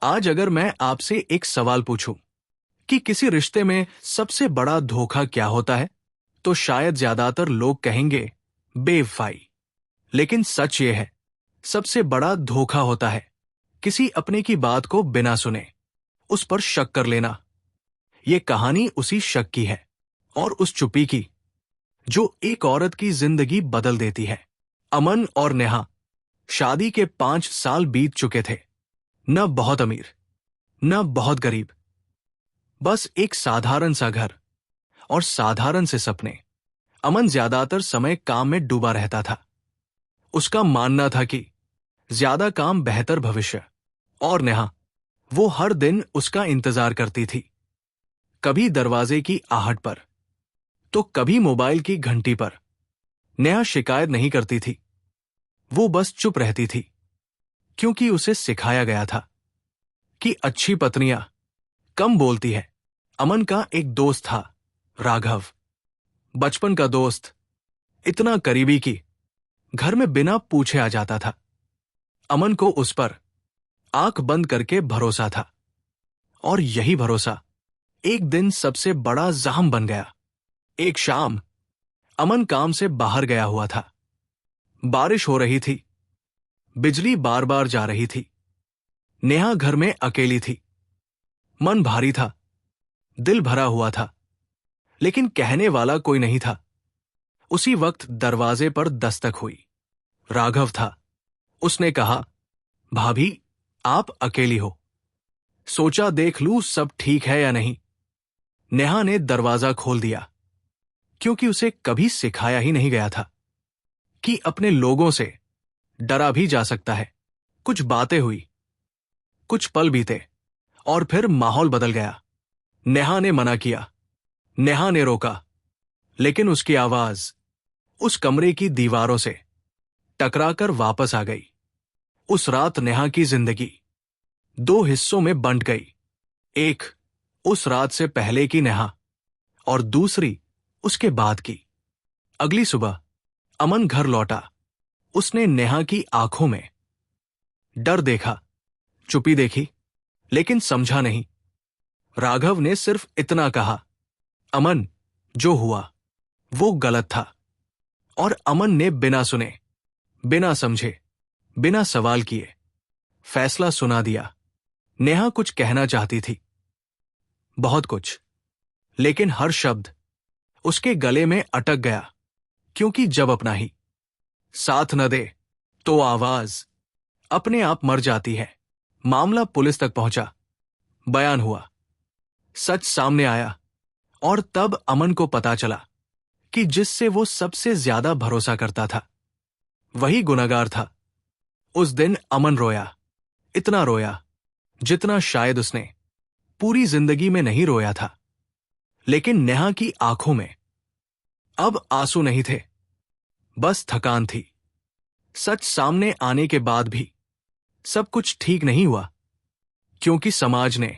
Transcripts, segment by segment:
आज अगर मैं आपसे एक सवाल पूछूं कि किसी रिश्ते में सबसे बड़ा धोखा क्या होता है, तो शायद ज्यादातर लोग कहेंगे बेवफाई। लेकिन सच ये है, सबसे बड़ा धोखा होता है किसी अपने की बात को बिना सुने उस पर शक कर लेना। ये कहानी उसी शक की है और उस चुप्पी की जो एक औरत की जिंदगी बदल देती है। अमन और नेहा, शादी के 5 साल बीत चुके थे। न बहुत अमीर, न बहुत गरीब, बस एक साधारण सा घर और साधारण से सपने। अमन ज्यादातर समय काम में डूबा रहता था। उसका मानना था कि ज्यादा काम बेहतर भविष्य। और नेहा, वो हर दिन उसका इंतजार करती थी, कभी दरवाजे की आहट पर तो कभी मोबाइल की घंटी पर। नेहा शिकायत नहीं करती थी, वो बस चुप रहती थी, क्योंकि उसे सिखाया गया था कि अच्छी पत्नियां कम बोलती है। अमन का एक दोस्त था, राघव, बचपन का दोस्त, इतना करीबी कि घर में बिना पूछे आ जाता था। अमन को उस पर आंख बंद करके भरोसा था, और यही भरोसा एक दिन सबसे बड़ा जख्म बन गया। एक शाम अमन काम से बाहर गया हुआ था। बारिश हो रही थी, बिजली बार बार जा रही थी। नेहा घर में अकेली थी। मन भारी था, दिल भरा हुआ था, लेकिन कहने वाला कोई नहीं था। उसी वक्त दरवाजे पर दस्तक हुई। राघव था। उसने कहा, भाभी, आप अकेली हो? सोचा देख लूं सब ठीक है या नहीं। नेहा ने दरवाजा खोल दिया, क्योंकि उसे कभी सिखाया ही नहीं गया था कि अपने लोगों से डरा भी जा सकता है। कुछ बातें हुई, कुछ पल बीते, और फिर माहौल बदल गया। नेहा ने मना किया, नेहा ने रोका, लेकिन उसकी आवाज उस कमरे की दीवारों से टकराकर वापस आ गई। उस रात नेहा की जिंदगी 2 हिस्सों में बंट गई। एक उस रात से पहले की नेहा, और दूसरी उसके बाद की। अगली सुबह अमन घर लौटा। उसने नेहा की आंखों में डर देखा, चुप्पी देखी, लेकिन समझा नहीं। राघव ने सिर्फ इतना कहा, अमन, जो हुआ वो गलत था। और अमन ने बिना सुने, बिना समझे, बिना सवाल किए फैसला सुना दिया। नेहा कुछ कहना चाहती थी, बहुत कुछ, लेकिन हर शब्द उसके गले में अटक गया, क्योंकि जब अपना ही साथ न दे तो आवाज अपने आप मर जाती है। मामला पुलिस तक पहुंचा, बयान हुआ, सच सामने आया, और तब अमन को पता चला कि जिससे वो सबसे ज्यादा भरोसा करता था वही गुनहगार था। उस दिन अमन रोया, इतना रोया जितना शायद उसने पूरी जिंदगी में नहीं रोया था। लेकिन नेहा की आंखों में अब आंसू नहीं थे, बस थकान थी। सच सामने आने के बाद भी सब कुछ ठीक नहीं हुआ, क्योंकि समाज ने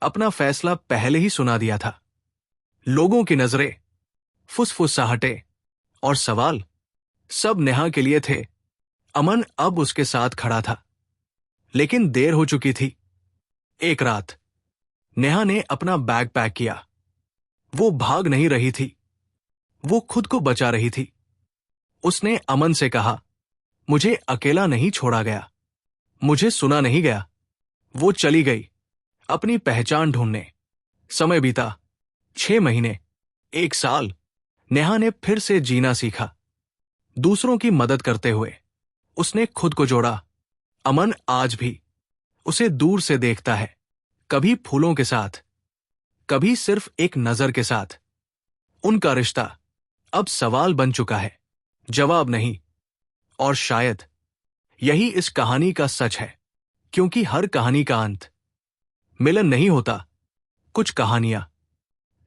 अपना फैसला पहले ही सुना दिया था। लोगों की नजरें, फुसफुसाहटें और सवाल सब नेहा के लिए थे। अमन अब उसके साथ खड़ा था, लेकिन देर हो चुकी थी। एक रात नेहा ने अपना बैग पैक किया। वो भाग नहीं रही थी, वो खुद को बचा रही थी। उसने अमन से कहा, मुझे अकेला नहीं छोड़ा गया, मुझे सुना नहीं गया। वो चली गई अपनी पहचान ढूंढने। समय बीता, 6 महीने, 1 साल। नेहा ने फिर से जीना सीखा, दूसरों की मदद करते हुए। उसने खुद को जोड़ा। अमन आज भी उसे दूर से देखता है, कभी फूलों के साथ, कभी सिर्फ एक नजर के साथ। उनका रिश्ता अब सवाल बन चुका है, जवाब नहीं। और शायद यही इस कहानी का सच है, क्योंकि हर कहानी का अंत मिलन नहीं होता। कुछ कहानियां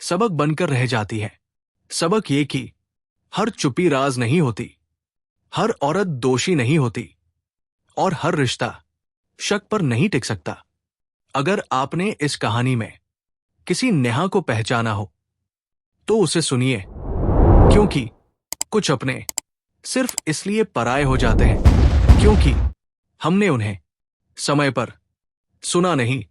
सबक बनकर रह जाती है। सबक ये कि हर चुप्पी राज नहीं होती, हर औरत दोषी नहीं होती, और हर रिश्ता शक पर नहीं टिक सकता। अगर आपने इस कहानी में किसी नेहा को पहचाना हो तो उसे सुनिए, क्योंकि कुछ अपने सिर्फ इसलिए पराये हो जाते हैं क्योंकि हमने उन्हें समय पर सुना नहीं,